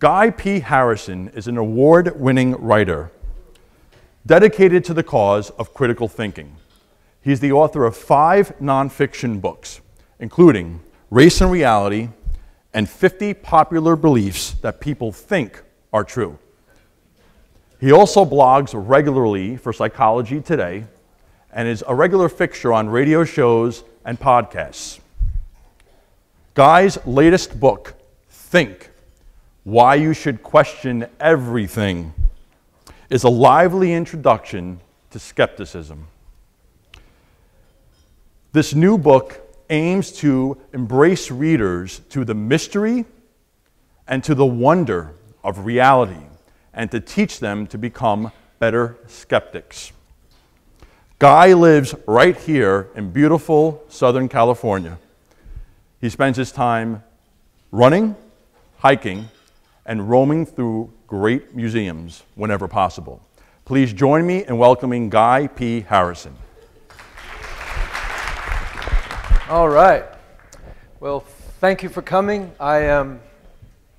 Guy P. Harrison is an award-winning writer dedicated to the cause of critical thinking. He's the author of 5 nonfiction books, including Race and Reality and 50 Popular Beliefs That People Think Are True. He also blogs regularly for Psychology Today and is a regular fixture on radio shows and podcasts. Guy's latest book, Think: Why You Should Question Everything, is a lively introduction to skepticism. This new book aims to embrace readers to the mystery and to the wonder of reality, and to teach them to become better skeptics. Guy lives right here in beautiful Southern California. He spends his time running, hiking, and roaming through great museums whenever possible. Please join me in welcoming Guy P. Harrison. All right. Well, thank you for coming. I am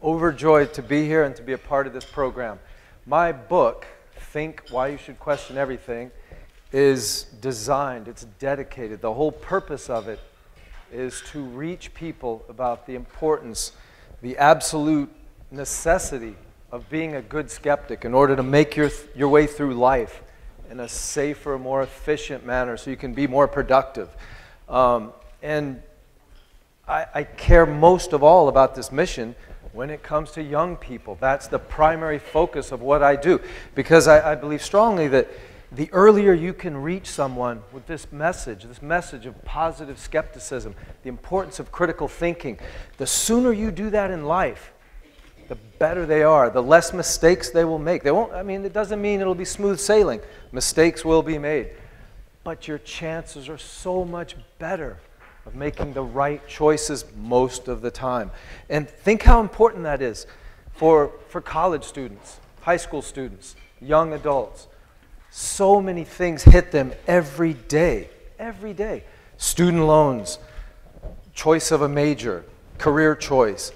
overjoyed to be here and to be a part of this program. My book, Think: Why You Should Question Everything, is designed, it's dedicated. The whole purpose of it is to reach people about the importance, the absolute necessity of being a good skeptic in order to make your way through life in a safer, more efficient manner so you can be more productive. And I care most of all about this mission when it comes to young people. That's the primary focus of what I do, because I believe strongly that the earlier you can reach someone with this message of positive skepticism, the importance of critical thinking, the sooner you do that in life, the better they are, the less mistakes they will make. They won't, I mean, it doesn't mean it'll be smooth sailing. Mistakes will be made. But your chances are so much better of making the right choices most of the time. And think how important that is for college students, high school students, young adults. So many things hit them every day, every day. Student loans, choice of a major, career choice,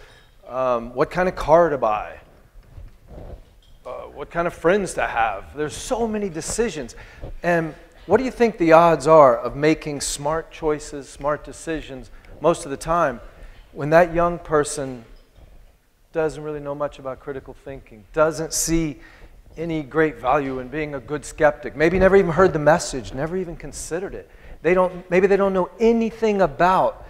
what kind of car to buy, what kind of friends to have. There's so many decisions. And what do you think the odds are of making smart choices, smart decisions most of the time when that young person doesn't really know much about critical thinking, doesn't see any great value in being a good skeptic, maybe never even heard the message, never even considered it. Maybe they don't know anything about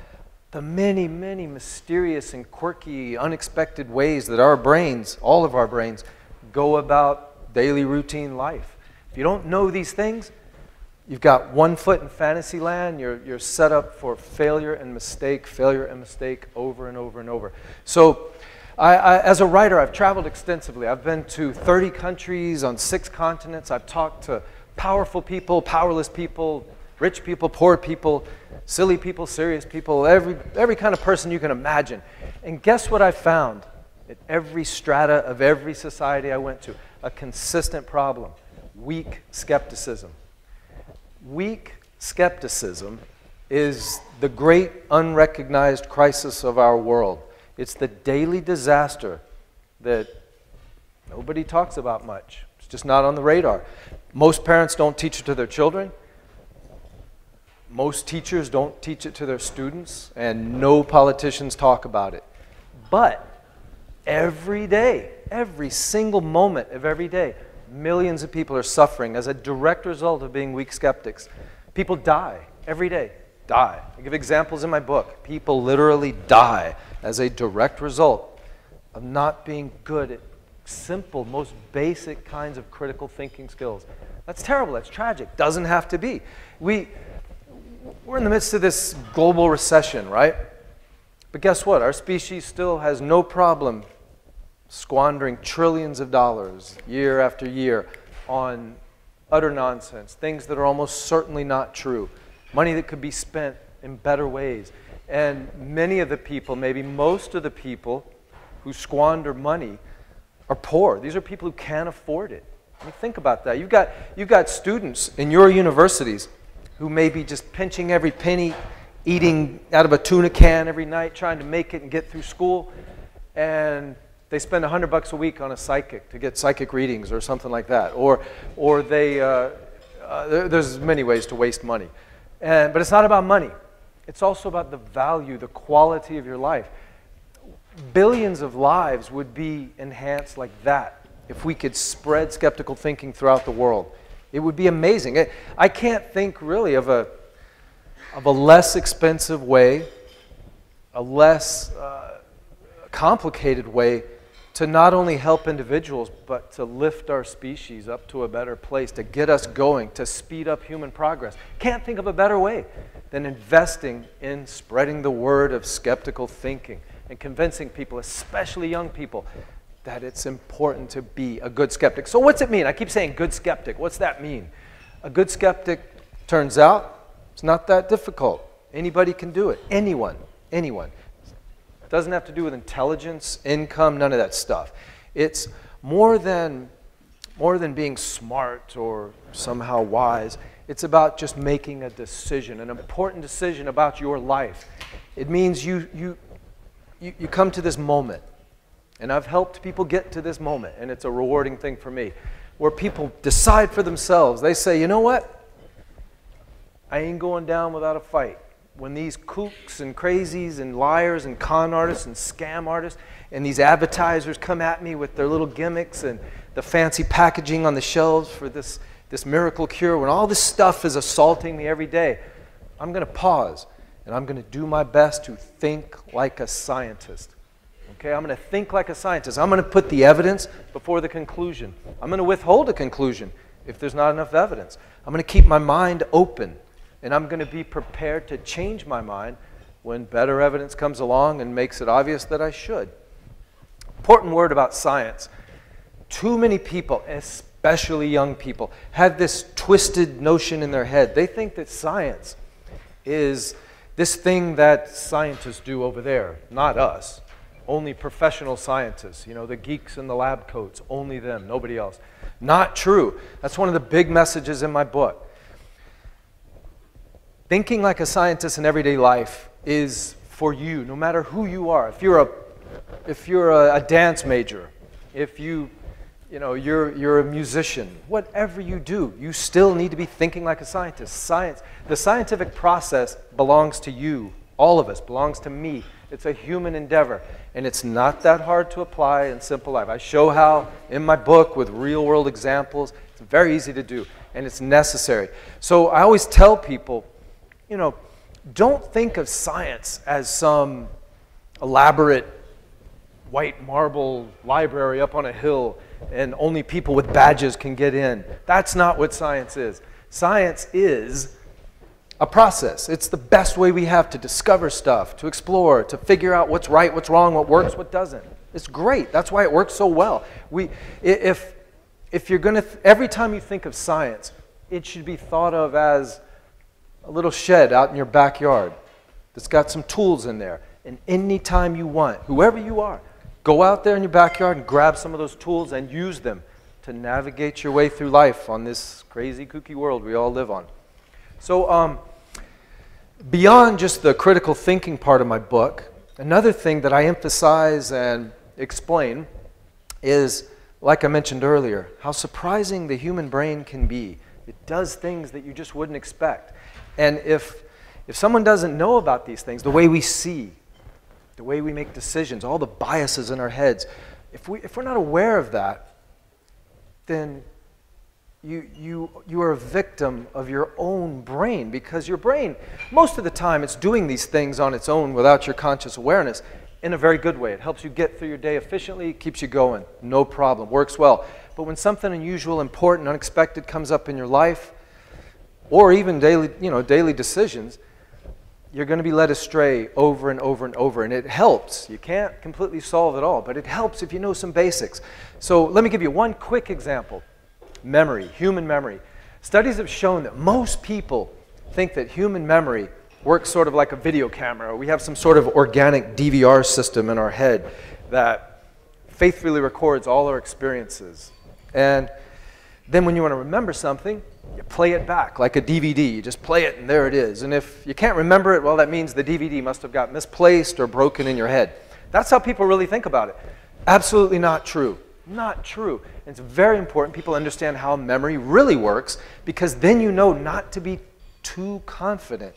the many, many mysterious and quirky, unexpected ways that our brains, all of our brains, go about daily routine life. If you don't know these things, you've got one foot in fantasy land. You're set up for failure and mistake over and over and over. So as a writer, I've traveled extensively. I've been to 30 countries on 6 continents. I've talked to powerful people, powerless people, rich people, poor people, silly people, serious people, every kind of person you can imagine. And guess what I found at every strata of every society I went to? A consistent problem: weak skepticism. Weak skepticism is the great unrecognized crisis of our world. It's the daily disaster that nobody talks about much. It's just not on the radar. Most parents don't teach it to their children. Most teachers don't teach it to their students, and no politicians talk about it. But every day, every single moment of every day, millions of people are suffering as a direct result of being weak skeptics. People die every day. Die. I give examples in my book. People literally die as a direct result of not being good at simple, most basic kinds of critical thinking skills. That's terrible. That's tragic. Doesn't have to be. We're in the midst of this global recession, right? But guess what? Our species still has no problem squandering trillions of dollars year after year on utter nonsense, things that are almost certainly not true, money that could be spent in better ways. And many of the people, maybe most of the people who squander money are poor. These are people who can't afford it. I mean, think about that. You've got students in your universities who may be just pinching every penny, eating out of a tuna can every night, trying to make it and get through school, and they spend $100 a week on a psychic to get psychic readings or something like that. Or they, there's many ways to waste money. But it's not about money. It's also about the value, the quality of your life. Billions of lives would be enhanced like that if we could spread skeptical thinking throughout the world. It would be amazing. I can't think really of a less expensive way, a less complicated way to not only help individuals, but to lift our species up to a better place, to get us going, to speed up human progress. Can't think of a better way than investing in spreading the word of skeptical thinking and convincing people, especially young people, that it's important to be a good skeptic. So what's it mean? I keep saying good skeptic. What's that mean? A good skeptic, turns out, it's not that difficult. Anybody can do it. Anyone. It doesn't have to do with intelligence, income, none of that stuff. It's more than being smart or somehow wise. It's about just making a decision, an important decision about your life. It means you come to this moment. And I've helped people get to this moment, and it's a rewarding thing for me, where people decide for themselves. They say, you know what? I ain't going down without a fight. When these kooks and crazies and liars and con artists and scam artists and these advertisers come at me with their little gimmicks and the fancy packaging on the shelves for this miracle cure, when all this stuff is assaulting me every day, I'm going to pause, and I'm going to do my best to think like a scientist. Okay, I'm going to think like a scientist. I'm going to put the evidence before the conclusion. I'm going to withhold a conclusion if there's not enough evidence. I'm going to keep my mind open, and I'm going to be prepared to change my mind when better evidence comes along and makes it obvious that I should. Important word about science. Too many people, especially young people, have this twisted notion in their head. They think that science is this thing that scientists do over there, not us. Only professional scientists, you know, the geeks in the lab coats, only them, nobody else. Not true. That's one of the big messages in my book. Thinking like a scientist in everyday life is for you, no matter who you are. If you're a dance major, if you're a musician, whatever you do, you still need to be thinking like a scientist. The scientific process belongs to you. All of us, belongs to me. It's a human endeavor, and it's not that hard to apply in simple life. I show how in my book with real-world examples. It's very easy to do, and it's necessary. So I always tell people, you know, don't think of science as some elaborate white marble library up on a hill and only people with badges can get in. That's not what science is. Science is a process. It's the best way we have to discover stuff, to explore, to figure out what's right, what's wrong, what works, what doesn't. It's great. That's why it works so well. If you're going to, every time you think of science, it should be thought of as a little shed out in your backyard that's got some tools in there. And anytime you want, whoever you are, go out there in your backyard and grab some of those tools and use them to navigate your way through life on this crazy, kooky world we all live on. So beyond just the critical thinking part of my book, another thing that I emphasize and explain is, like I mentioned earlier, how surprising the human brain can be. It does things that you just wouldn't expect. And if someone doesn't know about these things, the way we see, the way we make decisions, all the biases in our heads, if we're not aware of that, then you are a victim of your own brain, because your brain, most of the time, it's doing these things on its own without your conscious awareness in a very good way. It helps you get through your day efficiently, keeps you going, no problem, works well. But when something unusual, important, unexpected comes up in your life, or even daily decisions, you're going to be led astray over and over and over. And it helps. You can't completely solve it all, but it helps if you know some basics. So let me give you one quick example. Memory, human memory. Studies have shown that most people think that human memory works sort of like a video camera. We have some sort of organic DVR system in our head that faithfully records all our experiences. And then when you want to remember something, you play it back like a DVD. You just play it and there it is. And if you can't remember it, well, that means the DVD must have got misplaced or broken in your head. That's how people really think about it. Absolutely not true. Not true. And it's very important people understand how memory really works, because then you know not to be too confident,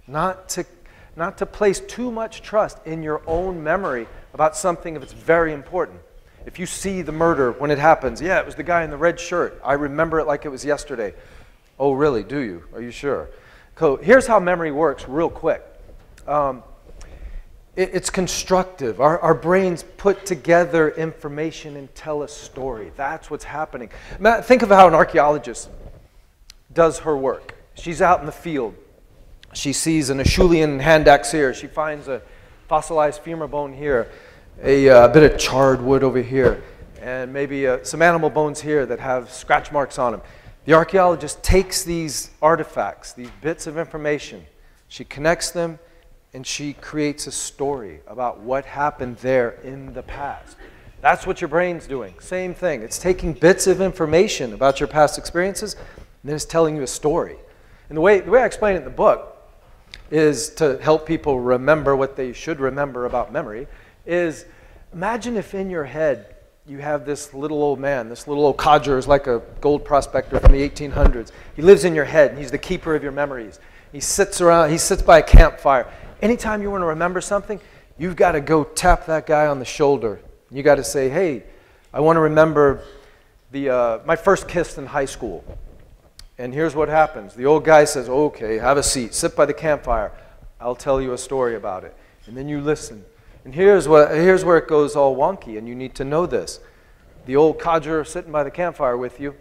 not to place too much trust in your own memory about something if it's very important. If you see the murder when it happens, yeah, it was the guy in the red shirt. I remember it like it was yesterday. Oh, really? Do you? Are you sure? So here's how memory works real quick. It's constructive. Our brains put together information and tell a story. That's what's happening. Think of how an archaeologist does her work. She's out in the field. She sees an Acheulean hand axe here. She finds a fossilized femur bone here, a bit of charred wood over here, and maybe some animal bones here that have scratch marks on them. The archaeologist takes these artifacts, these bits of information, she connects them, and she creates a story about what happened there in the past. That's what your brain's doing. Same thing. It's taking bits of information about your past experiences, and then it's telling you a story. And the way I explain it in the book is to help people remember what they should remember about memory is, imagine if in your head you have this little old man, this little old codger is like a gold prospector from the 1800s. He lives in your head, and he's the keeper of your memories. He sits by a campfire. Anytime you want to remember something, you've got to go tap that guy on the shoulder. You got to say, hey, I want to remember my first kiss in high school. And here's what happens. The old guy says, okay, have a seat, sit by the campfire. I'll tell you a story about it. And then you listen. And here's where it goes all wonky, and you need to know this. The old codger sitting by the campfire with you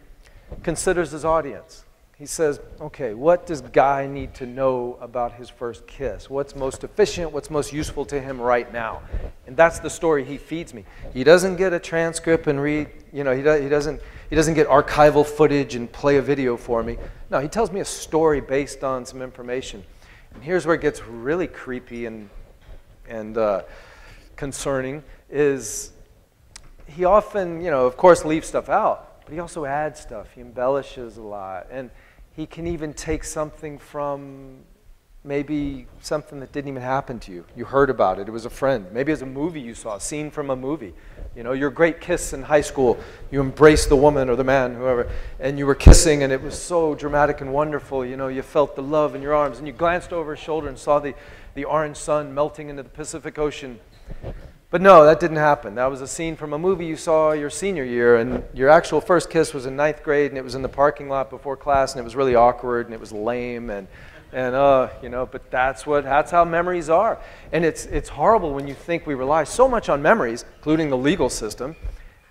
considers his audience. He says, okay, what does Guy need to know about his first kiss? What's most efficient? What's most useful to him right now? And that's the story he feeds me. He doesn't get a transcript and read, he doesn't get archival footage and play a video for me. No, he tells me a story based on some information. And here's where it gets really creepy and concerning is he often, of course, leaves stuff out, but he also adds stuff. He embellishes a lot. And he can even take something from maybe something that didn't even happen to you. You heard about it. It was a friend. Maybe it's a movie you saw, a scene from a movie. Your great kiss in high school. You embraced the woman or the man, whoever, and you were kissing, and it was so dramatic and wonderful. You felt the love in your arms, and you glanced over his shoulder and saw the orange sun melting into the Pacific Ocean. But no, that didn't happen. That was a scene from a movie you saw your senior year, and your actual first kiss was in 9th grade, and it was in the parking lot before class, and it was really awkward, and it was lame, but that's how memories are. And it's horrible when you think we rely so much on memories, including the legal system,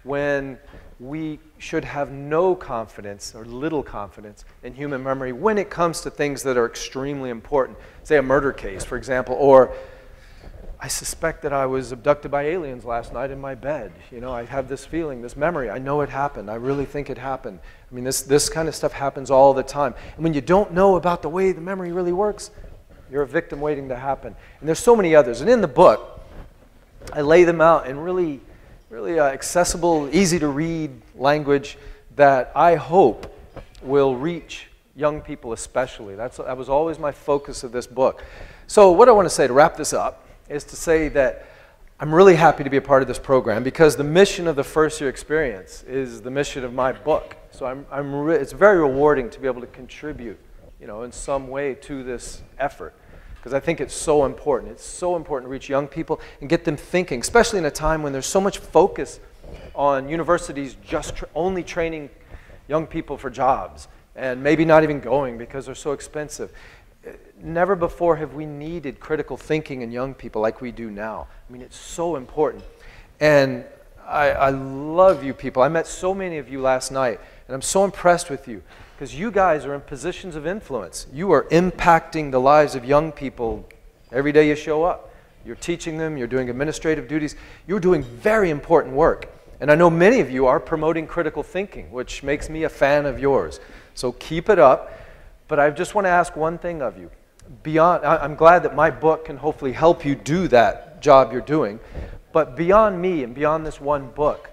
when we should have no confidence or little confidence in human memory when it comes to things that are extremely important. Say a murder case, for example, or I suspect that I was abducted by aliens last night in my bed. I have this feeling, this memory. I know it happened. I really think it happened. I mean, this kind of stuff happens all the time. And when you don't know about the way the memory really works, you're a victim waiting to happen. And there's so many others. And in the book, I lay them out in really, really accessible, easy to read language that I hope will reach young people especially. That was always my focus of this book. So what I want to say to wrap this up is to say that I'm really happy to be a part of this program because the mission of the first year experience is the mission of my book. So it's very rewarding to be able to contribute, in some way to this effort because I think it's so important. It's so important to reach young people and get them thinking, especially in a time when there's so much focus on universities just only training young people for jobs and maybe not even going because they're so expensive. Never before have we needed critical thinking in young people like we do now. I mean, it's so important. And I love you people. I met so many of you last night, and I'm so impressed with you because you guys are in positions of influence. You are impacting the lives of young people every day you show up. You're teaching them. You're doing administrative duties. You're doing very important work. And I know many of you are promoting critical thinking, which makes me a fan of yours. So keep it up. But I just want to ask one thing of you. I'm glad that my book can hopefully help you do that job you're doing. But beyond me and beyond this one book,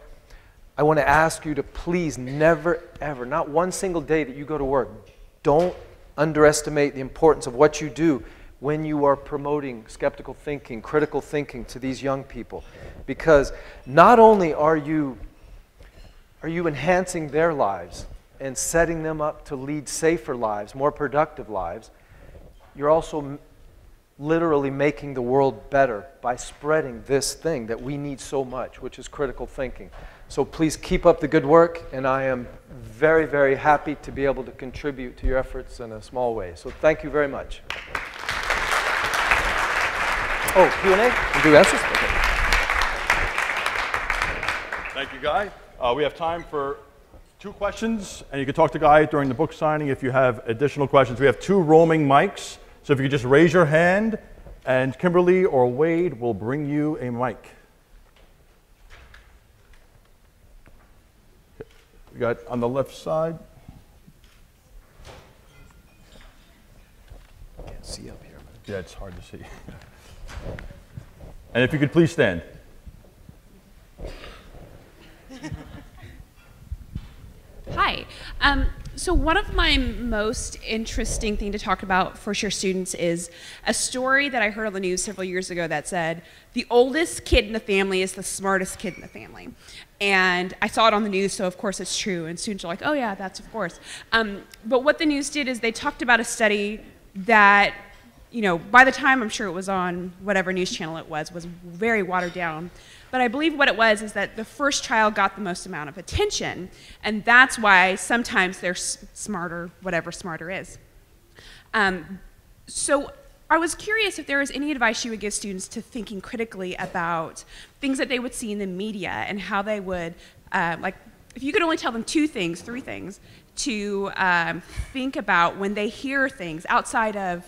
I want to ask you to please never, ever, not one single day that you go to work, don't underestimate the importance of what you do when you are promoting skeptical thinking, critical thinking to these young people. Because not only are you enhancing their lives and setting them up to lead safer lives, more productive lives, you're also literally making the world better by spreading this thing that we need so much, which is critical thinking. So please keep up the good work, and I am very, very happy to be able to contribute to your efforts in a small way. So thank you very much. Oh, Q&A? We'll do answers? Okay. Thank you, Guy. We have time for 2 questions, and you can talk to Guy during the book signing if you have additional questions. We have 2 roaming mics, so if you could just raise your hand, and Kimberly or Wade will bring you a mic. We got on the left side. Can't see up here. Yeah, it's hard to see. And if you could please stand. Hi. So one of my most interesting thing to talk about for your students is a story that I heard on the news several years ago that said the oldest kid in the family is the smartest kid in the family. And I saw it on the news, so of course it's true. And students are like, oh yeah, that's of course. But what the news did is they talked about a study that, you know, by the time I'm sure it was on whatever news channel it was very watered down. But I believe what it was is that the first child got the most amount of attention, and that's why sometimes they're smarter, whatever smarter is. So I was curious if there was any advice you would give students to thinking critically about things that they would see in the media and how they would, like, if you could only tell them 2 things, 3 things, to think about when they hear things outside of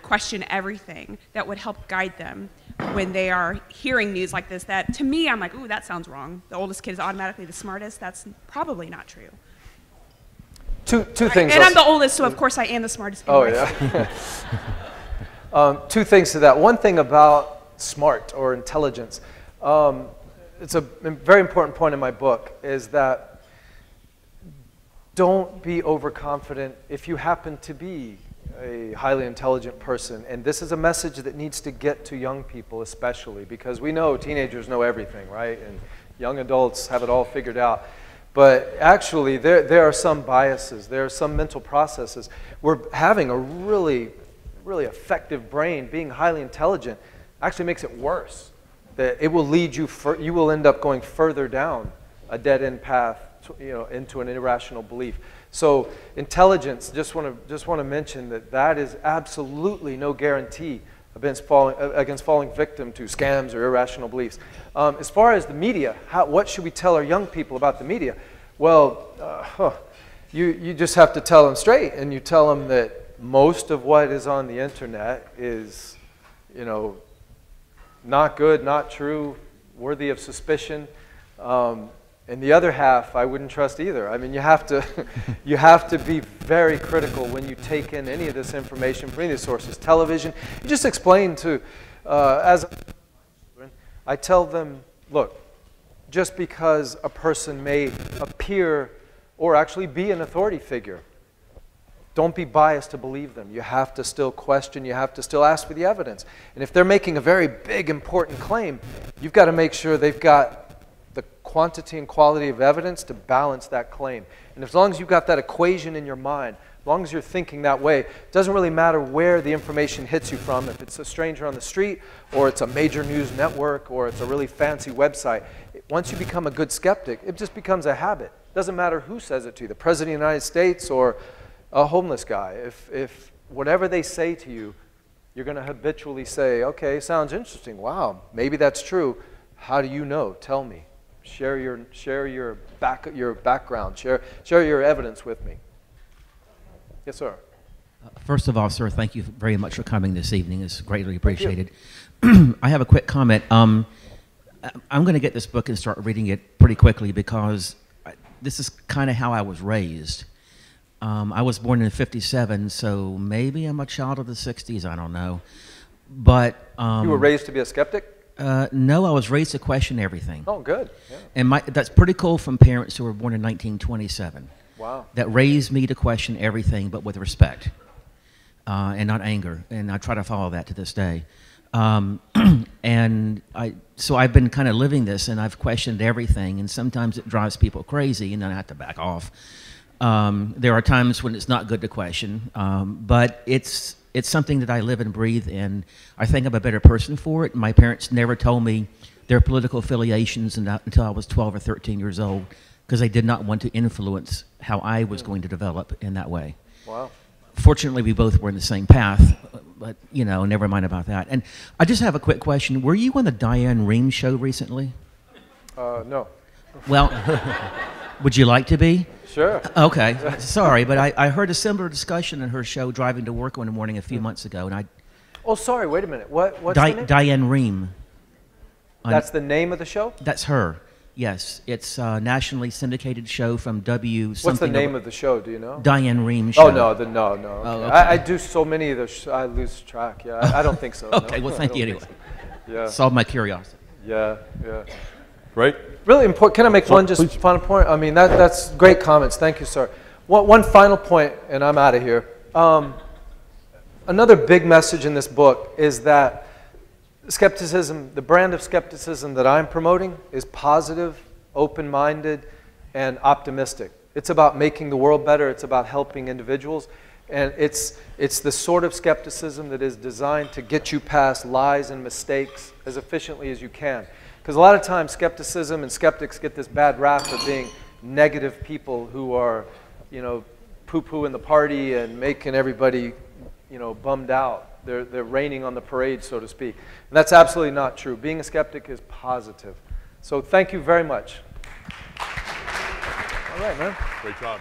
question everything that would help guide them when they are hearing news like this that, to me, I'm like, ooh, that sounds wrong. The oldest kid is automatically the smartest. That's probably not true. Two things. And I'm the oldest, so of course I am the smartest. Oh, yeah. 2 things to that. One thing about smart or intelligence, it's a very important point in my book, is that don't be overconfident if you happen to be a highly intelligent person. And this is a message that needs to get to young people especially, because we know teenagers know everything, right? And young adults have it all figured out. But actually, there are some biases. There are some mental processes. We're having a really, really effective brain, being highly intelligent, actually makes it worse. That it will lead you, you will end up going further down a dead-end path, into an irrational belief. So intelligence, just want to mention that is absolutely no guarantee against falling victim to scams or irrational beliefs. As far as the media, what should we tell our young people about the media? Well, you just have to tell them straight, and you tell them that most of what is on the internet is, not good, not true, worthy of suspicion. And the other half, I wouldn't trust either. I mean, you have to be very critical when you take in any of this information from any of the sources. Television, you just explain to, I tell them, look, just because a person may appear or actually be an authority figure, don't be biased to believe them. You have to still question, you have to still ask for the evidence. And if they're making a very big, important claim, you've got to make sure they've got the quantity and quality of evidence to balance that claim. And as long as you've got that equation in your mind, as long as you're thinking that way, it doesn't really matter where the information hits you from, if it's a stranger on the street, or it's a major news network, or it's a really fancy website. Once you become a good skeptic, it just becomes a habit. It doesn't matter who says it to you, the President of the United States or a homeless guy. If whatever they say to you, you're going to habitually say, okay, sounds interesting. Wow, maybe that's true. How do you know? Tell me. Share your background. Share your evidence with me. Yes, sir. First of all, sir, thank you very much for coming this evening. It's greatly appreciated. I have a quick comment. I'm going to get this book and start reading it pretty quickly because this is kind of how I was raised. I was born in '57, so maybe I'm a child of the '60s. I don't know. But you were raised to be a skeptic? No, I was raised to question everything. Oh, good. Yeah. And that's pretty cool from parents who were born in 1927. Wow. That raised me to question everything, but with respect. and not anger. And I try to follow that to this day. So I've been kind of living this, and I've questioned everything, and sometimes it drives people crazy, and then I have to back off. There are times when it's not good to question, but it's something that I live and breathe, and I think I'm a better person for it. My parents never told me their political affiliations until I was 12 or 13 years old, because they did not want to influence how I was going to develop in that way. Wow. Fortunately, we both were in the same path, but, you know, never mind about that. And I just have a quick question. Were you on the Diane Rehm show recently? No. Well, would you like to be? Sure. Okay. Sorry, but I heard a similar discussion in her show driving to work one morning a few months ago, and Oh, sorry, wait a minute. What's the name? Diane Rehm. That's the name of the show? That's her. Yes, it's a nationally syndicated show from W. What's the name of the show? Do you know? Diane Rehm show. Oh no, no. Okay. Oh, okay. I do so many of those. I lose track. Yeah, I don't think so. Okay, no. well, thank you anyway. So. Yeah. Solved my curiosity. Yeah. Right? Really important. Can I make one just please. final point? I mean, that's great comments. Thank you, sir. One final point, and I'm out of here. Another big message in this book is that skepticism, the brand of skepticism that I'm promoting, is positive, open-minded, and optimistic. It's about making the world better. It's about helping individuals. And it's the sort of skepticism that is designed to get you past lies and mistakes as efficiently as you can. Because a lot of times skepticism and skeptics get this bad rap for being negative people who are, you know, poo-pooing the party and making everybody, you know, bummed out. They're raining on the parade, so to speak. And that's absolutely not true. Being a skeptic is positive. So thank you very much. All right, man. Great job.